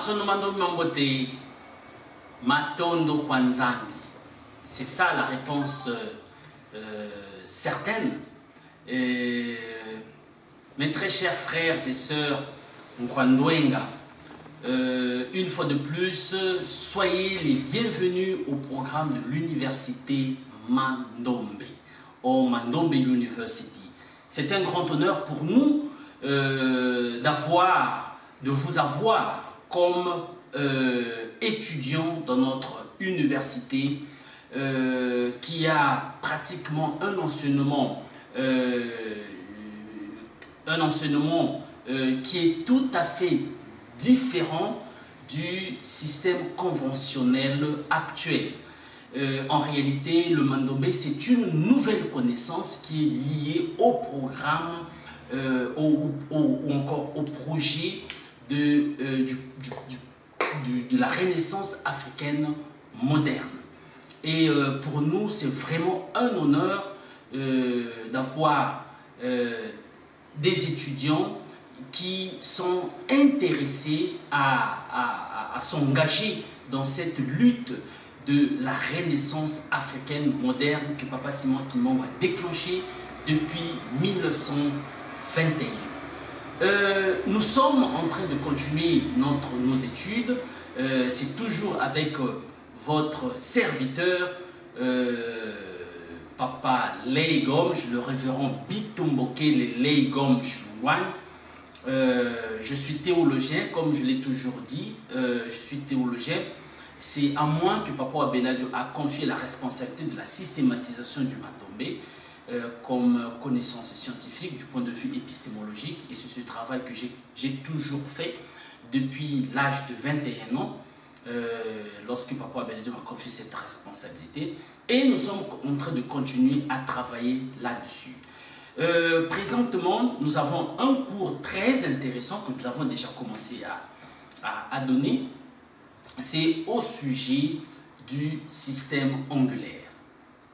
Masonomando Mambote, Matondo Kwanzambi. C'est ça la réponse certaine. Mes très chers frères et sœurs Nkwandwenga, une fois de plus, soyez les bienvenus au programme de l'université Mandombe, au Mandombe University. C'est un grand honneur pour nous de vous avoir comme étudiants dans notre université qui a pratiquement un enseignement qui est tout à fait différent du système conventionnel actuel. En réalité, le Mandombe, c'est une nouvelle connaissance qui est liée au programme ou encore au projet de la Renaissance africaine moderne. Et pour nous, c'est vraiment un honneur d'avoir des étudiants qui sont intéressés à s'engager dans cette lutte de la Renaissance africaine moderne que Papa Simon Kimbangu a déclenchée depuis 1921. Nous sommes en train de continuer nos études. C'est toujours avec votre serviteur, Papa Leigom, le révérend Bitumboke Leigom Chouan. Je suis théologien, comme je l'ai toujours dit, je suis théologien. C'est à moi que Papa Abenadio a confié la responsabilité de la systématisation du Mandombe comme connaissance scientifique du point de vue épistémologique. Et c'est ce travail que j'ai toujours fait depuis l'âge de 21 ans, lorsque Papa Abenadio m'a confié cette responsabilité. Et nous sommes en train de continuer à travailler là-dessus. Présentement, nous avons un cours très intéressant que nous avons déjà commencé à donner. C'est au sujet du système angulaire.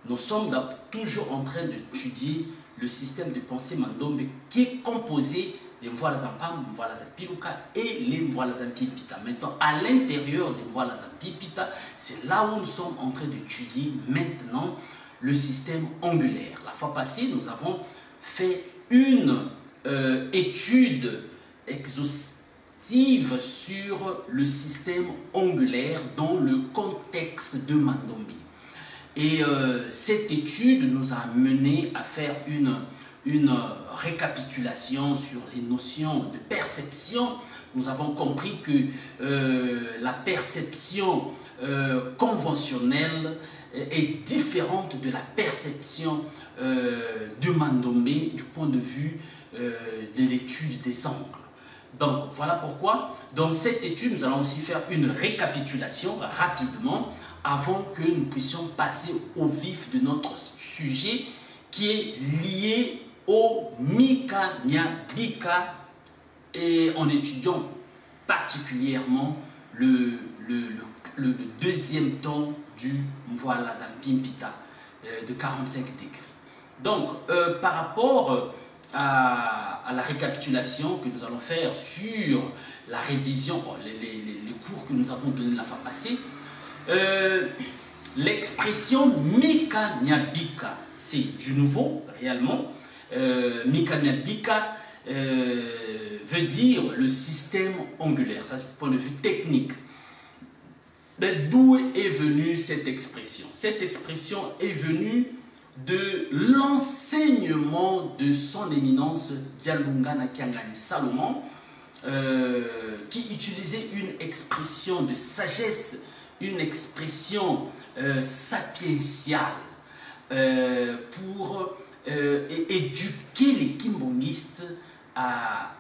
Nous sommes toujours en train d'étudier le système de pensée Mandombe qui est composé des Mvoila Zampam, Mvoila Zampiluka et les Mvoila Zampipita. Maintenant, à l'intérieur des Mvoila Zampipita, c'est là où nous sommes en train d'étudier maintenant le système angulaire. La fois passée, nous avons fait une étude exhaustive sur le système angulaire dans le contexte de Mandombe. Et cette étude nous a mené à faire une récapitulation sur les notions de perception. Nous avons compris que la perception conventionnelle est différente de la perception de Mandombe du point de vue de l'étude des angles. Donc voilà pourquoi dans cette étude nous allons aussi faire une récapitulation rapidement avant que nous puissions passer au vif de notre sujet qui est lié au Mika Nyabika et en étudiant particulièrement le deuxième temps du Mvoila Zampimpita de 45 degrés. Donc par rapport à la récapitulation que nous allons faire sur la révision, les cours que nous avons donnés la fois passée, l'expression Mika Nyabika, c'est du nouveau réellement. Mika Nyabika veut dire le système angulaire, ça c'est du point de vue technique. D'où est venue cette expression? Cette expression est venue de l'enseignement de son éminence Dialungana Kiangani Salomon, qui utilisait une expression de sagesse, une expression sapientiale pour éduquer les kimbongistes à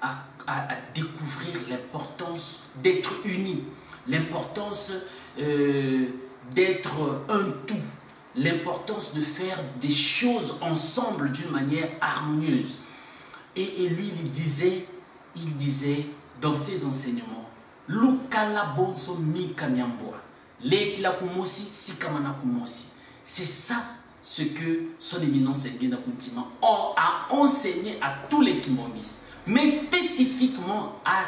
découvrir l'importance d'être unis, l'importance d'être un tout, l'importance de faire des choses ensemble d'une manière harmonieuse. Et lui, il disait dans ses enseignements, Lukala bonso mi kanyamboa, lekla kumosi sikamana kumosi. C'est ça ce que son éminence Nguyen Kuntima a enseigné à tous les kimbongistes, mais spécifiquement à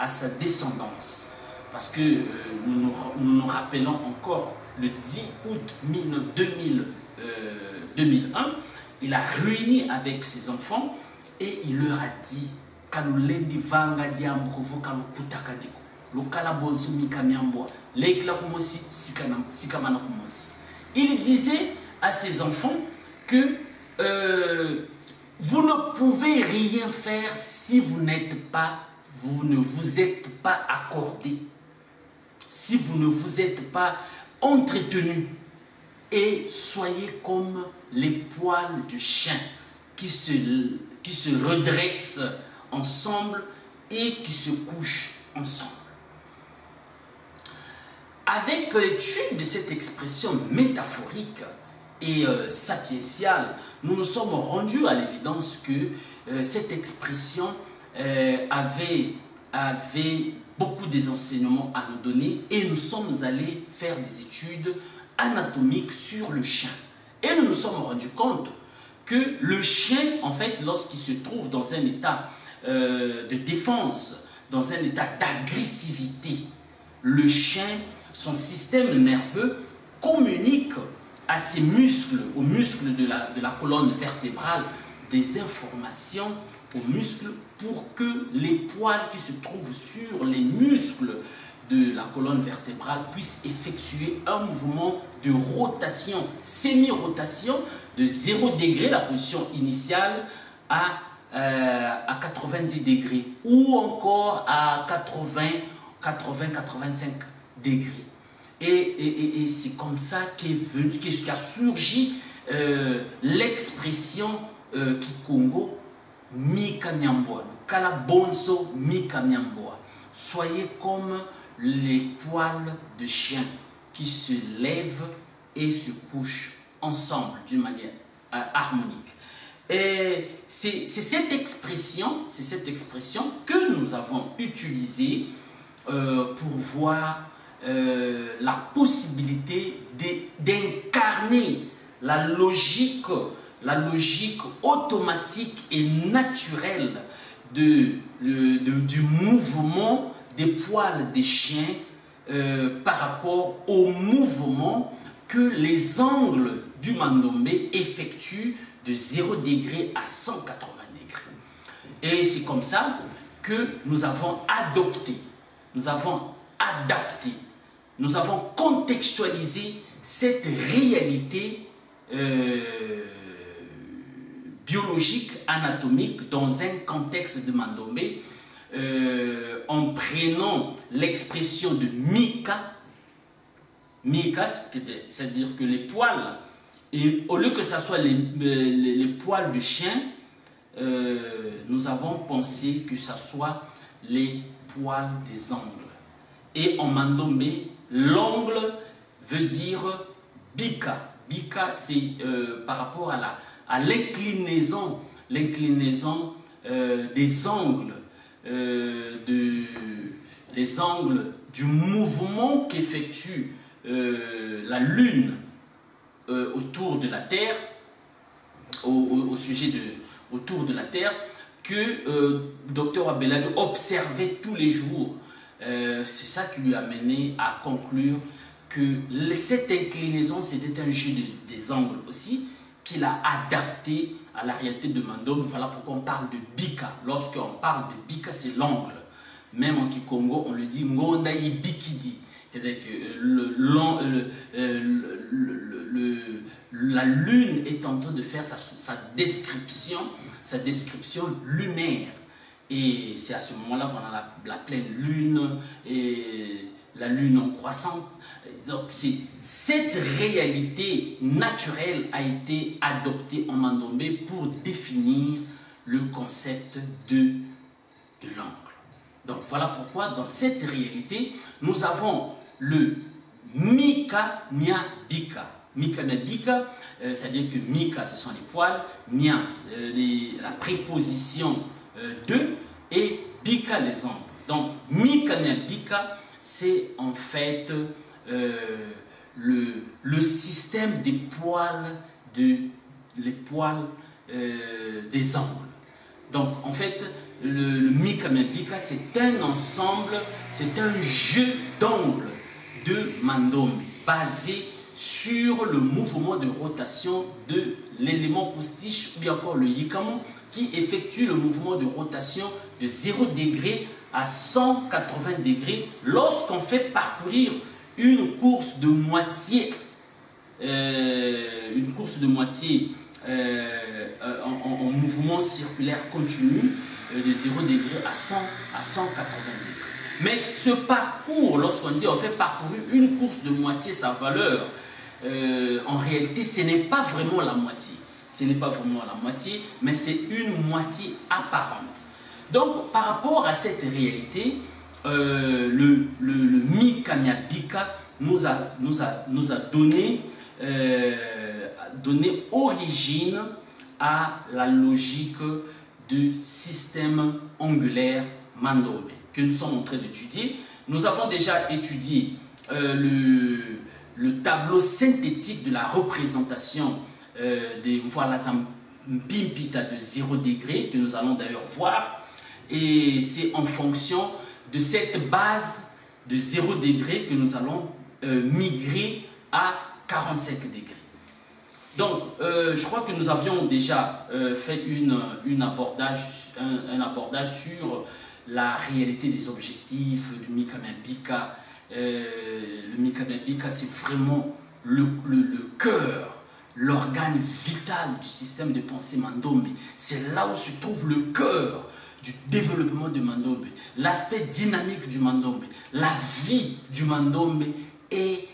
sa descendance. parce que nous rappelons encore le 10 août 2001, il a réuni avec ses enfants et il leur a dit il disait à ses enfants que vous ne pouvez rien faire si vous ne vous êtes pas accordé, si vous ne vous êtes pas entretenu, et soyez comme les poils du chien qui se redressent ensemble et qui se couchent ensemble. Avec l'étude de cette expression métaphorique et sapientiale, nous nous sommes rendus à l'évidence que cette expression avait beaucoup des enseignements à nous donner, et nous sommes allés faire des études anatomiques sur le chien. Et nous nous sommes rendus compte que le chien, en fait, lorsqu'il se trouve dans un état de défense, dans un état d'agressivité, le chien, son système nerveux communique à ses muscles, aux muscles de la colonne vertébrale, des informations aux muscles pour que les poils qui se trouvent sur les muscles de la colonne vertébrale puissent effectuer un mouvement de rotation, semi-rotation de 0 degré, la position initiale, à 90 degrés, ou encore à 80-85 degrés. Et c'est comme ça qu'a surgi l'expression Kikongo Mika Nyamboa, Kala Bonso Mika Nyamboa. Soyez comme les poils de chien qui se lèvent et se couchent ensemble d'une manière harmonique. Et c'est cette expression que nous avons utilisée pour voir la possibilité d'incarner la logique automatique et naturelle du mouvement des poils des chiens par rapport au mouvement que les angles du mandombé effectuent de 0 degré à 180 degrés. Et c'est comme ça que nous avons adopté, nous avons adapté, nous avons contextualisé cette réalité biologique, anatomique dans un contexte de mandombé, en prenant l'expression de Mika, c'est-à-dire que les poils, et au lieu que ce soit les poils du chien, nous avons pensé que ce soit les poils des ongles. Et en mandombé, l'ongle veut dire Bika. Bika, c'est par rapport à l'inclinaison des angles, les angles du mouvement qu'effectue la Lune autour de la Terre, autour de la Terre, que Dr Abelado observait tous les jours. C'est ça qui lui a mené à conclure que cette inclinaison, c'était un jeu des angles aussi, qu'il a adapté à la réalité de Mandombé. Voilà pourquoi on parle de Bika. Lorsqu'on parle de Bika, c'est l'angle. Même en Kikongo, on le dit Ngondaï Bikidi. C'est-à-dire que la Lune est en train de faire sa description lunaire. Et c'est à ce moment-là qu'on a la pleine Lune et la Lune en croissant. Donc cette réalité naturelle a été adoptée en mandombé pour définir le concept de l'angle. Donc voilà pourquoi dans cette réalité, nous avons le Mika Nia Bika. Mika Nia Bika, c'est-à-dire que Mika ce sont les poils, Nia la préposition de, et Bika les ongles. Donc Mika Nia Bika, c'est en fait le système des poils, les poils des ongles. Donc en fait, le Mikamiabika, c'est un ensemble, c'est un jeu d'angle de Mandombe basé sur le mouvement de rotation de l'élément postiche ou bien encore le Yikamu qui effectue le mouvement de rotation de 0 degré à 180 degrés lorsqu'on fait parcourir une course de moitié en mouvement circulaire continu de 0 degré à 180 degrés. Mais ce parcours, lorsqu'on dit on fait parcourir une course de moitié sa valeur, en réalité ce n'est pas vraiment la moitié. Ce n'est pas vraiment la moitié, mais c'est une moitié apparente. Donc par rapport à cette réalité, le Mikamiabika nous a donné origine à la logique du système angulaire Mandombe que nous sommes en train d'étudier. Nous avons déjà étudié le tableau synthétique de la représentation des Mvwala Mpimpita de 0 degré que nous allons d'ailleurs voir, et c'est en fonction de cette base de 0 degré que nous allons migrer à 45 degrés. Donc, je crois que nous avions déjà fait un abordage sur la réalité des objectifs du Mikamiabika. Le Mikamiabika, c'est vraiment le cœur, l'organe vital du système de pensée Mandombe. C'est là où se trouve le cœur du développement de Mandombe, l'aspect dynamique du Mandombe, la vie du Mandombe est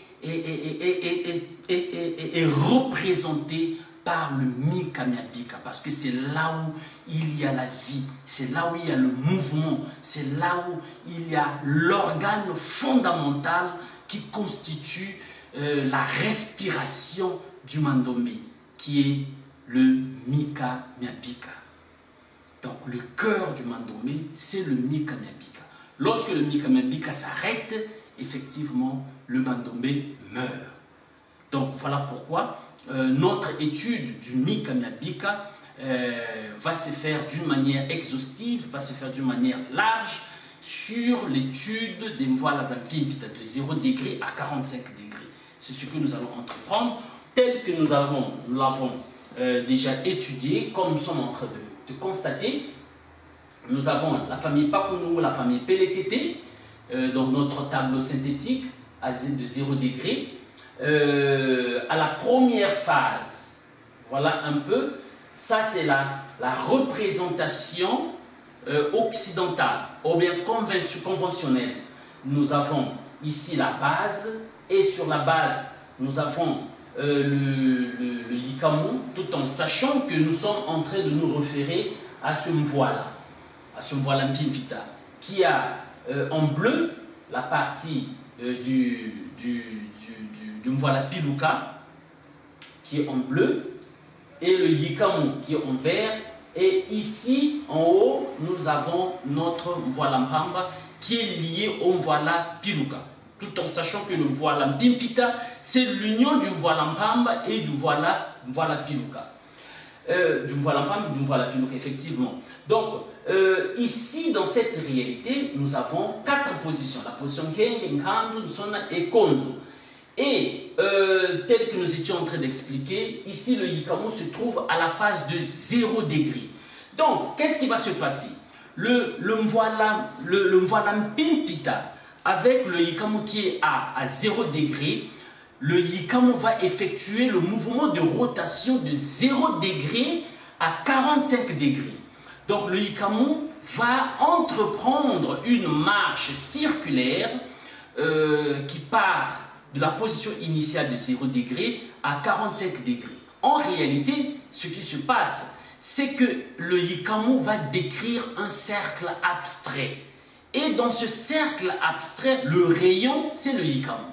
représentée par le Mikamiabika, parce que c'est là où il y a la vie, c'est là où il y a le mouvement, c'est là où il y a l'organe fondamental qui constitue la respiration du Mandombe, qui est le Mikamiabika. Donc le cœur du Mandombe, c'est le Mikamiabika. Lorsque le Mikamiabika s'arrête, effectivement, le Mandombe meurt. Donc voilà pourquoi notre étude du Mikamiabika va se faire d'une manière exhaustive, va se faire d'une manière large sur l'étude des Mvwala Mpimpita de 0 degré à 45 degrés. C'est ce que nous allons entreprendre, tel que nous l'avons déjà étudié, comme nous sommes en train de constater. Nous avons la famille Pakunu, la famille Pelekete, dans notre tableau synthétique à de 0 degré. À la première phase, voilà un peu, ça c'est la représentation occidentale, ou bien conventionnelle. Nous avons ici la base, et sur la base, nous avons le Yikamu, tout en sachant que nous sommes en train de nous référer à ce Mvwala, Mpimpita, qui a en bleu la partie du Mvwala Piluka, qui est en bleu, et le Yikamu qui est en vert, et ici en haut nous avons notre Mvwala Mpamba qui est lié au Mvwala Piluka, tout en sachant que le Mvwala Mpimpita c'est l'union du Mvwala Mpamba et du Mvwala Piluka. Du Mvwala Mpamba et du Mvwala Piluka, effectivement. Donc ici dans cette réalité nous avons 4 positions, la position Kenge, Nkandu, Nsona et Konzo. Et tel que nous étions en train d'expliquer, ici le Yikamu se trouve à la phase de 0 degré. Donc, qu'est-ce qui va se passer? Le Mvwala Mpimpita, avec le Yikamu qui est à 0 degré, le Yikamu va effectuer le mouvement de rotation de 0 degré à 45 degrés. Donc, le Yikamu va entreprendre une marche circulaire qui part de la position initiale de 0 degré à 45 degrés. En réalité, ce qui se passe, c'est que le Yikamu va décrire un cercle abstrait. Et dans ce cercle abstrait, le rayon, c'est le Yikamu.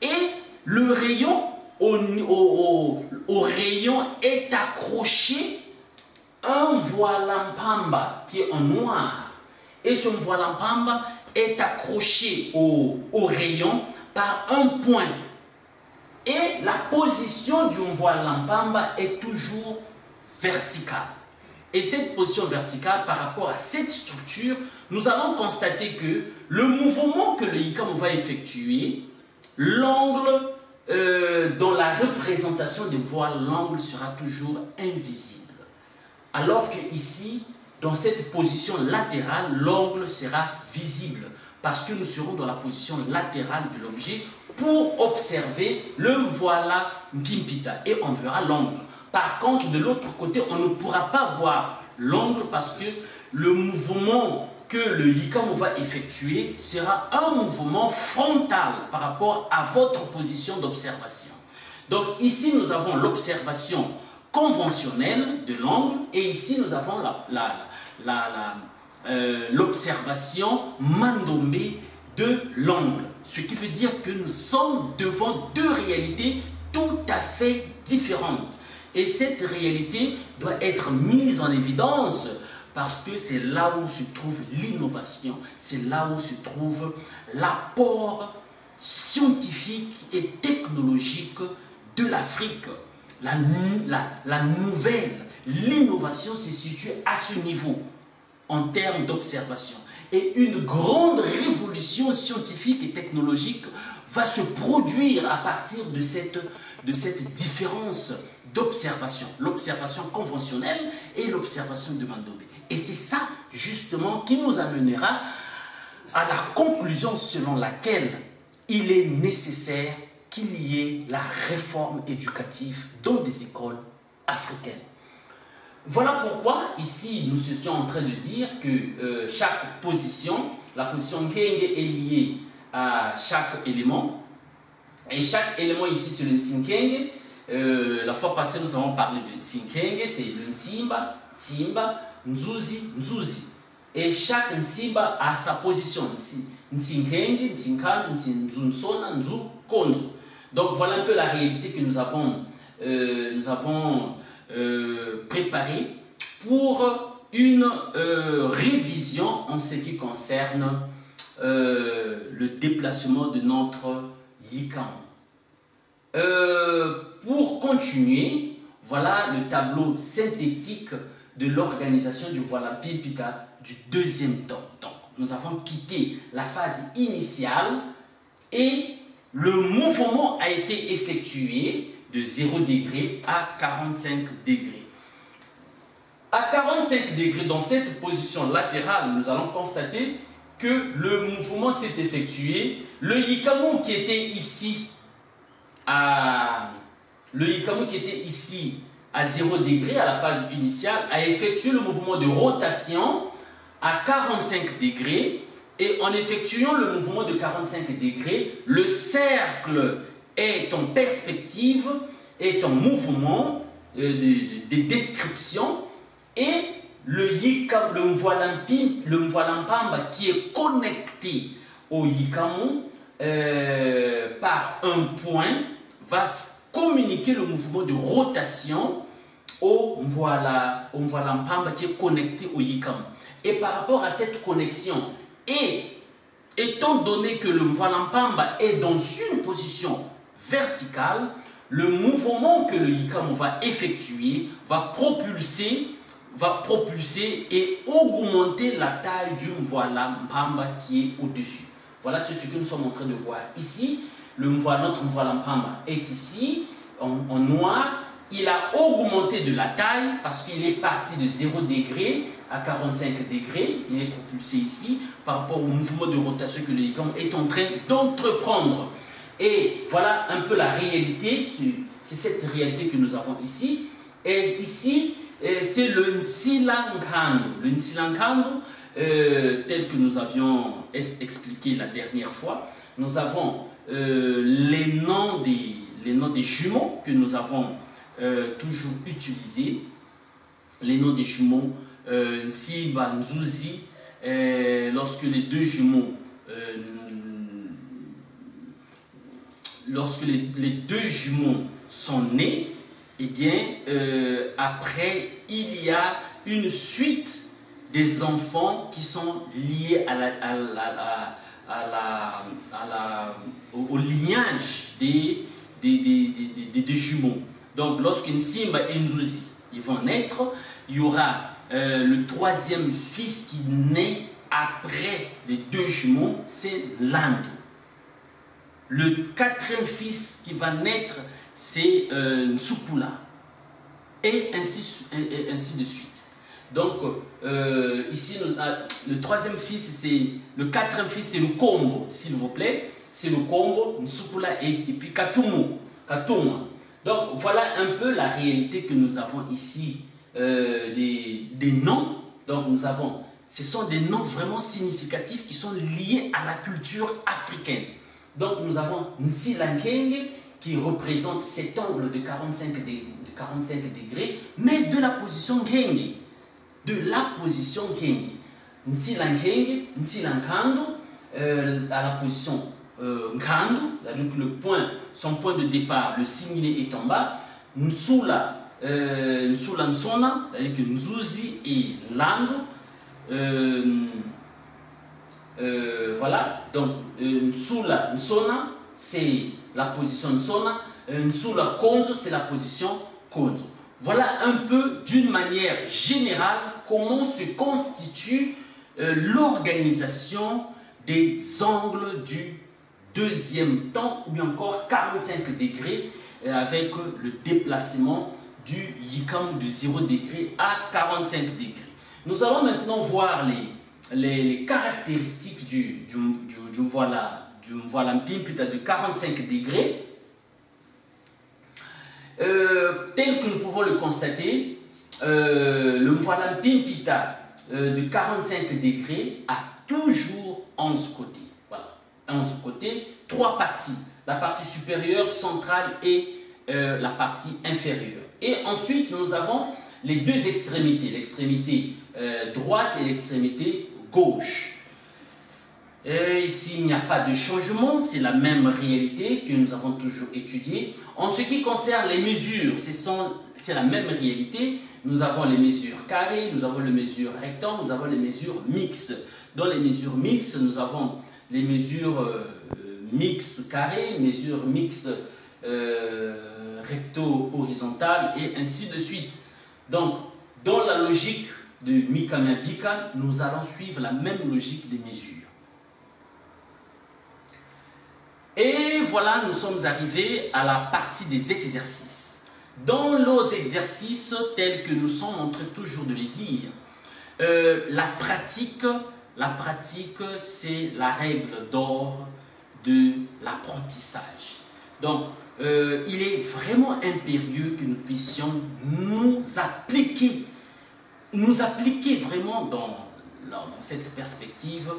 Et le rayon, au rayon est accroché un Mvwala Mpamba qui est en noir. Et ce Mvwala Mpamba est accroché au rayon par un point. Et la position du Mvwala Mpamba est toujours verticale. Et cette position verticale, par rapport à cette structure, nous allons constater que le mouvement que le ICAM va effectuer, l'angle dans la représentation des voiles, l'angle sera toujours invisible. Alors que ici, dans cette position latérale, l'angle sera visible parce que nous serons dans la position latérale de l'objet pour observer le voilà Mpimpita et on verra l'angle. Par contre, de l'autre côté, on ne pourra pas voir l'angle parce que le mouvement que le ICAM va effectuer sera un mouvement frontal par rapport à votre position d'observation. Donc ici, nous avons l'observation conventionnelle de l'angle et ici, nous avons l'observation mandombée de l'angle. Ce qui veut dire que nous sommes devant deux réalités tout à fait différentes. Et cette réalité doit être mise en évidence parce que c'est là où se trouve l'innovation, c'est là où se trouve l'apport scientifique et technologique de l'Afrique. La nouvelle, l'innovation se situe à ce niveau en termes d'observation. Et une grande révolution scientifique et technologique va se produire à partir de cette différence d'observation, l'observation conventionnelle et l'observation de Mandombé. Et c'est ça, justement, qui nous amènera à la conclusion selon laquelle il est nécessaire qu'il y ait la réforme éducative dans des écoles africaines. Voilà pourquoi, ici, nous étions en train de dire que chaque position, la position Nkenge est liée à chaque élément. Et chaque élément ici, c'est le Ntsinkenge. La fois passée, nous avons parlé de Ntsinkenge, c'est le Nsimba, Tsimba, Nzuzi, Nzuzi. Et chaque Nsimba a sa position. Ntsinkenge, Ntsinkando, Nzunzona, Nzu, Konzo. Donc voilà un peu la réalité que nous avons préparée pour une révision en ce qui concerne le déplacement de notre ICAM. Pour continuer, voilà le tableau synthétique de l'organisation du Voilà Mpimpita du deuxième temps. Donc, nous avons quitté la phase initiale et le mouvement a été effectué de 0 degré à 45 degrés. À 45 degrés, dans cette position latérale, nous allons constater que le mouvement s'est effectué. Le ICAM qui était ici à 0 degré, à la phase initiale, a effectué le mouvement de rotation à 45 degrés. Et en effectuant le mouvement de 45 degrés, le cercle est en perspective, est en mouvement de description, et le Yikam, le Mvwalampamba qui est connecté au Yikamu par un point va communiquer le mouvement de rotation au Mvwalampamba qui est connecté au Yikamu. Et par rapport à cette connexion, et étant donné que le Mvwalampamba est dans une position verticale, le mouvement que le Yikamu va effectuer va propulser et augmenter la taille du Mvwalampamba qui est au-dessus. Voilà ce que nous sommes en train de voir. Ici, notre Mvwalampamba est ici, en noir. Il a augmenté de la taille parce qu'il est parti de 0 degré à 45 degrés. Il est propulsé ici par rapport au mouvement de rotation que le Yikam est en train d'entreprendre. Et voilà un peu la réalité. C'est cette réalité que nous avons ici. Et ici, c'est le Nsilankando. Le Nsilankando, tel que nous avions expliqué la dernière fois, nous avons les noms des jumeaux que nous avons toujours utilisés. Les noms des jumeaux, Nsimba, Nzuzi, lorsque les deux jumeaux sont nés, eh bien, après, il y a une suite des enfants qui sont liés au lignage des jumeaux. Donc, lorsque Nsimba et Nzuzi ils vont naître, il y aura le troisième fils qui naît après les deux jumeaux, c'est Lando. Le quatrième fils qui va naître, c'est Nsupula. Et ainsi de suite. Donc, ici, le troisième fils, le quatrième fils, c'est le Kombo, s'il vous plaît. C'est le Kombo, Nsupula et puis Katuma. Donc, voilà un peu la réalité que nous avons ici des noms. Donc, ce sont des noms vraiment significatifs qui sont liés à la culture africaine. Donc, nous avons Nsilankenge qui représente cet angle de 45 degrés, mais de la position Ngenge. Nsilankenge, Nsilankando, à la position Nkando, donc son point de départ, le Singine est en bas. Nsula Nsona, c'est-à-dire que Nzuzi et Lando. Voilà, donc Nsula Nsona, c'est la position Nsona. Nsula Konzo, c'est la position Konzo. Voilà un peu, d'une manière générale, comment se constitue l'organisation des angles du deuxième temps, ou bien encore 45 degrés, avec le déplacement du Yikam de 0 degré à 45 degrés. Nous allons maintenant voir les caractéristiques du Mvwalampimpita de 45 degrés. Tel que nous pouvons le constater, le Mvwalampimpita de 45 degrés a toujours 11 côtés. Voilà, 11 côtés, 3 parties. La partie supérieure, centrale et la partie inférieure. Et ensuite, nous avons les deux extrémités, l'extrémité droite et l'extrémité gauche. Et ici, il n'y a pas de changement, c'est la même réalité que nous avons toujours étudiée. En ce qui concerne les mesures, c'est la même réalité. Nous avons les mesures carrées, nous avons les mesures rectangles, nous avons les mesures mixtes. Dans les mesures mixtes, nous avons les mesures mixtes carrées, mesures mixtes recto-horizontales et ainsi de suite. Donc, dans la logique de Mika-Bika, nous allons suivre la même logique des mesures. Et voilà, nous sommes arrivés à la partie des exercices. Dans nos exercices, tels que nous sommes en train toujours de les dire, la pratique, c'est la règle d'or de l'apprentissage. Donc, il est vraiment impérieux que nous puissions nous appliquer vraiment dans cette perspective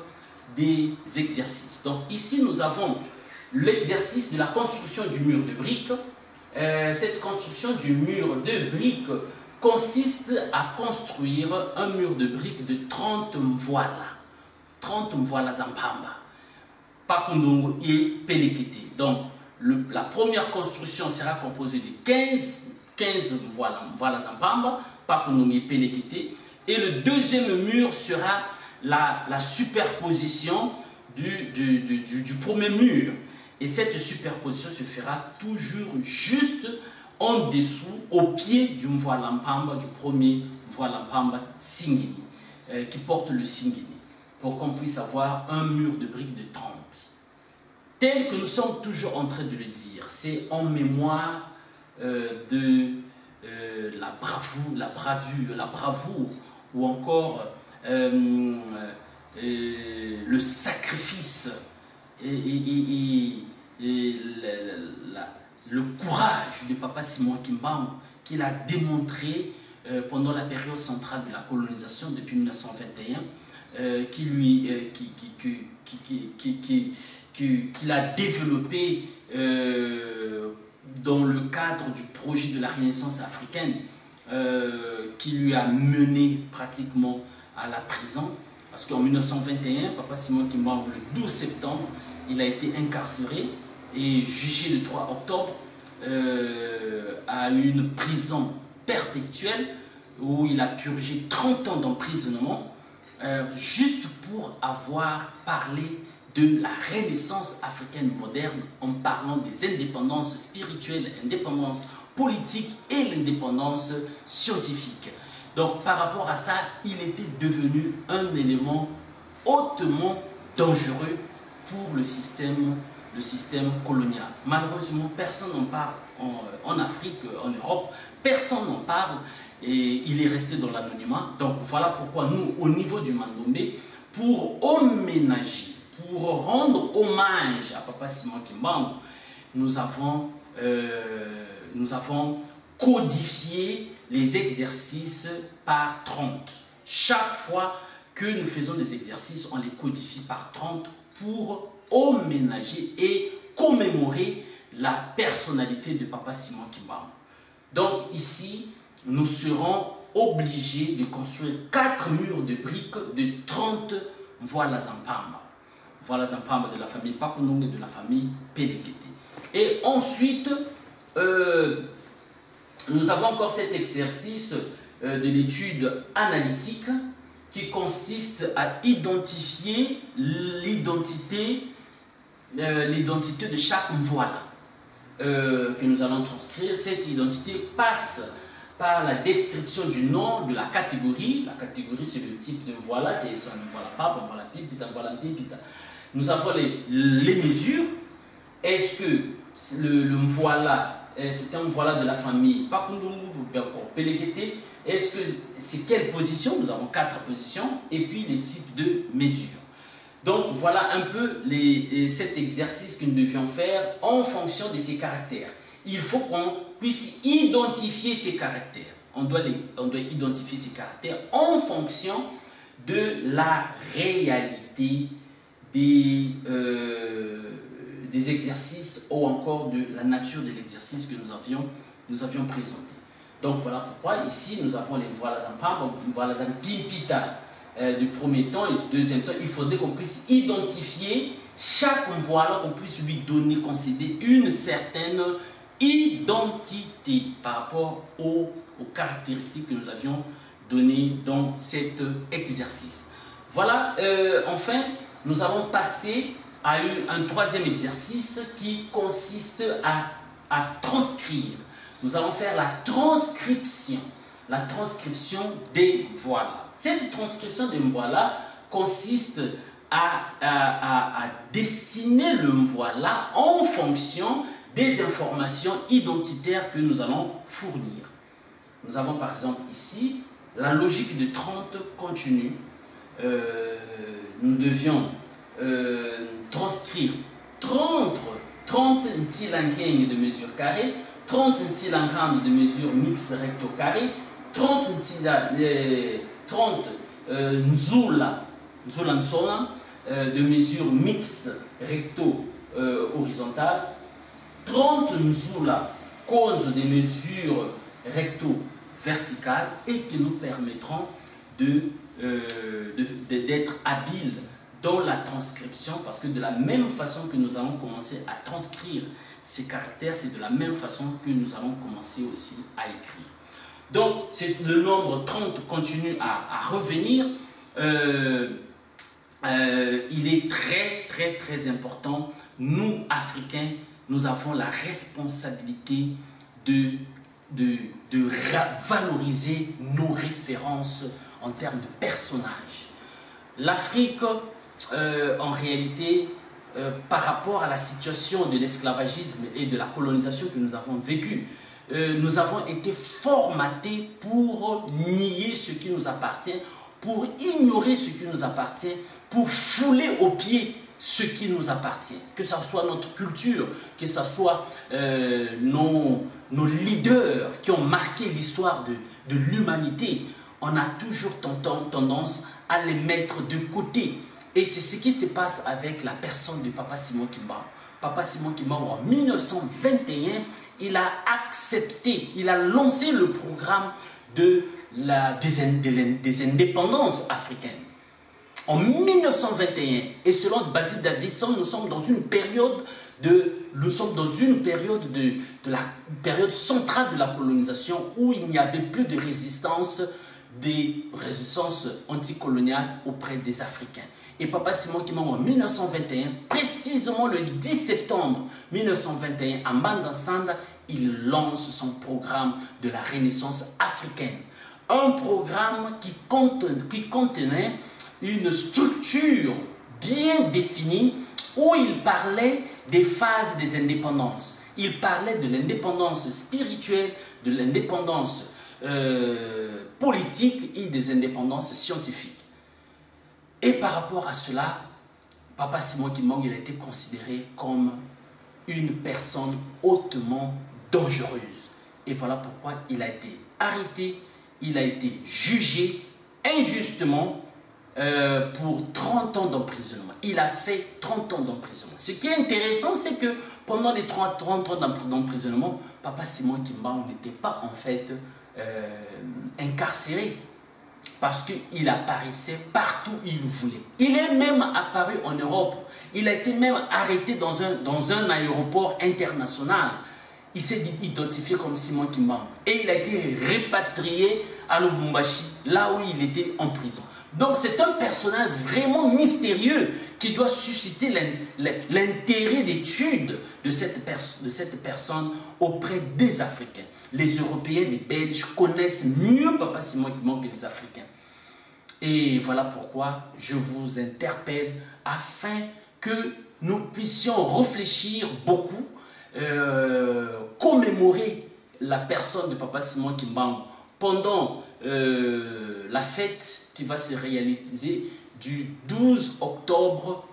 des exercices. Donc, ici, nous avons l'exercice de la construction du mur de briques. Cette construction du mur de briques consiste à construire un mur de briques de 30 mvoala. 30 mvoala zampamba. Pakundungu et Pelekete. Donc, la première construction sera composée de 15 mvoala zampamba, Pakundungu et Pelekete. Et le deuxième mur sera la superposition du premier mur. Et cette superposition se fera toujours juste en dessous, au pied du Mvwalampamba, du premier Mvwalampamba Singini, qui porte le Singini, pour qu'on puisse avoir un mur de briques de 30. Tel que nous sommes toujours en train de le dire, c'est en mémoire de la bravoure, ou encore le sacrifice le courage de Papa Simon Kimbangu qu'il a démontré pendant la période centrale de la colonisation depuis 1921, qu'il a développé dans le cadre du projet de la Renaissance africaine, qui lui a mené pratiquement à la prison. Parce qu'en 1921, Papa Simon Kimbangu, le 12 septembre, il a été incarcéré et jugé le 3 octobre à une prison perpétuelle où il a purgé 30 ans d'emprisonnement juste pour avoir parlé de la Renaissance africaine moderne en parlant des indépendances spirituelles, l'indépendance politique et l'indépendance scientifique. Donc par rapport à ça, il était devenu un élément hautement dangereux pour le système colonial. Malheureusement, personne n'en parle en Afrique, en Europe, personne n'en parle et il est resté dans l'anonymat. Donc voilà pourquoi nous, au niveau du Mandombe, pour homénager, pour rendre hommage à Papa Simon Kimbangu, nous avons codifié les exercices par 30. Chaque fois que nous faisons des exercices, on les codifie par 30 pour homénager et commémorer la personnalité de Papa Simon Kimbangu. Donc ici, nous serons obligés de construire 4 murs de briques de 30 voilas en pamba. Voilas en pamba de la famille Pakunung et de la famille Pelekete. Et ensuite, nous avons encore cet exercice de l'étude analytique qui consiste à identifier l'identité de chaque voila que nous allons transcrire. Cette identité passe par la description du nom de la catégorie. La catégorie, c'est le type de voila, c'est un voila pape, un voila pipe, un voila pipita. Nous avons les mesures. Est-ce que le voila, c'est un voila de la famille Pakundungu ou Pelekete? Est-ce que c'est quelle position? Nous avons 4 positions et puis les types de mesures. Donc voilà un peu cet exercice que nous devions faire en fonction de ces caractères. Il faut qu'on puisse identifier ces caractères. On doit identifier ces caractères en fonction de la réalité des exercices ou encore de la nature de l'exercice que nous avions présenté. Donc voilà pourquoi ici nous avons les voilas en pamba, voilas en pimpita du premier temps et du deuxième temps. Il faudrait qu'on puisse identifier chaque voila, qu'on puisse lui donner, concéder une certaine identité par rapport aux caractéristiques que nous avions données dans cet exercice. Voilà, enfin, nous allons passer à un troisième exercice qui consiste à transcrire. Nous allons faire la transcription des voilas. Cette transcription des voilas consiste à dessiner le voila en fonction des informations identitaires que nous allons fournir. Nous avons par exemple ici la logique de 30 continue. Nous devions transcrire 30 nsilankenye de mesure carrée, 30 nsilankande de mesure mixte recto carré, 30 nzula nsona de mesure mixte recto horizontale, 30 nzula cause de mesures recto verticales et qui nous permettront d'être habiles dans la transcription, parce que de la même façon que nous allons commencer à transcrire ces caractères, c'est de la même façon que nous allons commencer aussi à écrire. Donc, le nombre 30 continue à revenir. Il est très important. Nous, Africains, nous avons la responsabilité de valoriser nos références en termes de personnages. L'Afrique, en réalité, par rapport à la situation de l'esclavagisme et de la colonisation que nous avons vécue, nous avons été formatés pour nier ce qui nous appartient, pour ignorer ce qui nous appartient, pour fouler aux pieds ce qui nous appartient. Que ce soit notre culture, que ce soit nos leaders qui ont marqué l'histoire de l'humanité, on a toujours tendance à les mettre de côté. Et c'est ce qui se passe avec la personne de Papa Simon Kimbangu. Papa Simon Kimbangu, en 1921, il a accepté, il a lancé le programme des indépendances africaines. En 1921, et selon Basile Davidson, nous sommes dans une période de la période centrale de la colonisation où il n'y avait plus de résistance, des résistances anticoloniales auprès des Africains. Et Papa Simon Kimbangu en 1921, précisément le 10 septembre 1921, à Mbanza Sanda, il lance son programme de la Renaissance africaine. un programme qui contenait une structure bien définie où il parlait des phases des indépendances. Il parlait de l'indépendance spirituelle, de l'indépendance politique et des indépendances scientifiques. Et par rapport à cela, Papa Simon Kimbangu, il a été considéré comme une personne hautement dangereuse. Et voilà pourquoi il a été arrêté, il a été jugé injustement pour 30 ans d'emprisonnement. Il a fait 30 ans d'emprisonnement. Ce qui est intéressant, c'est que pendant les 30 ans d'emprisonnement, Papa Simon Kimbangu n'était pas en fait incarcéré, parce qu'il apparaissait partout où il voulait. Il est même apparu en Europe. Il a été même arrêté dans un aéroport international. Il s'est identifié comme Simon Kimbangu. Et il a été répatrié à Lubumbashi, là où il était en prison. Donc c'est un personnage vraiment mystérieux qui doit susciter l'intérêt d'étude de cette personne auprès des Africains. Les Européens, les Belges connaissent mieux Papa Simon Kimbangu que les Africains. Et voilà pourquoi je vous interpelle afin que nous puissions réfléchir beaucoup, commémorer la personne de Papa Simon Kimbangu pendant la fête qui va se réaliser du 12 octobre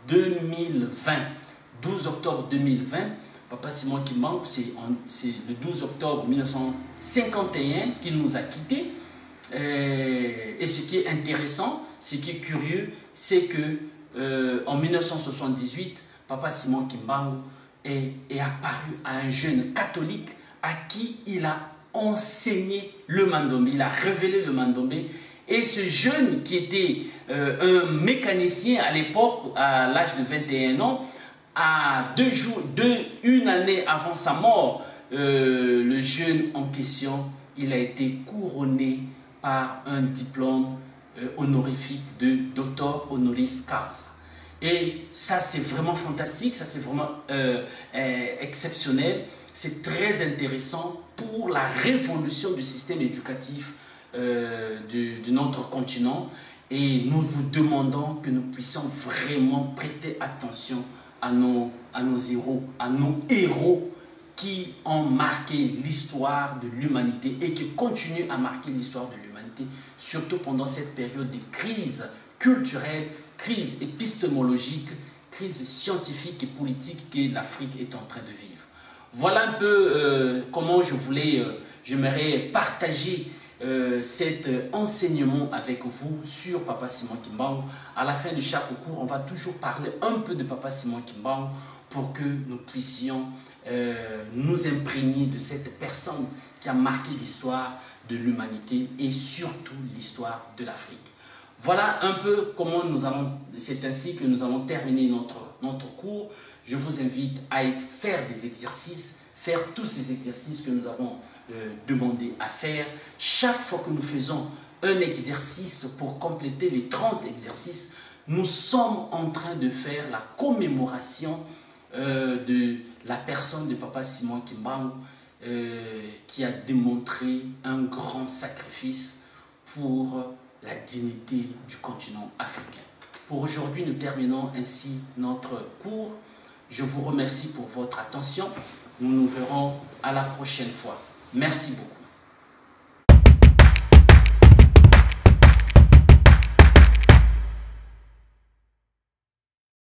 2020. 12 octobre 2020. Papa Simon Kimbangu, c'est le 12 octobre 1951 qu'il nous a quittés. Et ce qui est intéressant, ce qui est curieux, c'est que en 1978, Papa Simon Kimbangu est apparu à un jeune catholique à qui il a enseigné le mandombe, il a révélé le mandombe. Et ce jeune qui était un mécanicien à l'époque, à l'âge de 21 ans, à une année avant sa mort, le jeune en question, il a été couronné par un diplôme honorifique de docteur honoris causa. Et ça, c'est vraiment fantastique, ça, c'est vraiment exceptionnel. C'est très intéressant pour la révolution du système éducatif de notre continent. Et nous vous demandons que nous puissions vraiment prêter attention à nos héros qui ont marqué l'histoire de l'humanité et qui continuent à marquer l'histoire de l'humanité, surtout pendant cette période de crise culturelle, crise épistémologique, crise scientifique et politique que l'Afrique est en train de vivre. Voilà un peu comment j'aimerais partager cet enseignement avec vous sur Papa Simon Kimbangu. À la fin de chaque cours, on va toujours parler un peu de Papa Simon Kimbangu pour que nous puissions nous imprégner de cette personne qui a marqué l'histoire de l'humanité et surtout l'histoire de l'Afrique. Voilà un peu comment c'est ainsi que nous allons terminer notre cours. Je vous invite à faire des exercices, faire tous ces exercices que nous avons demandé à faire. Chaque fois que nous faisons un exercice pour compléter les 30 exercices, nous sommes en train de faire la commémoration de la personne de Papa Simon Kimbangu qui a démontré un grand sacrifice pour la dignité du continent africain. Pour aujourd'hui, nous terminons ainsi notre cours. Je vous remercie pour votre attention. Nous nous verrons à la prochaine fois. Merci beaucoup.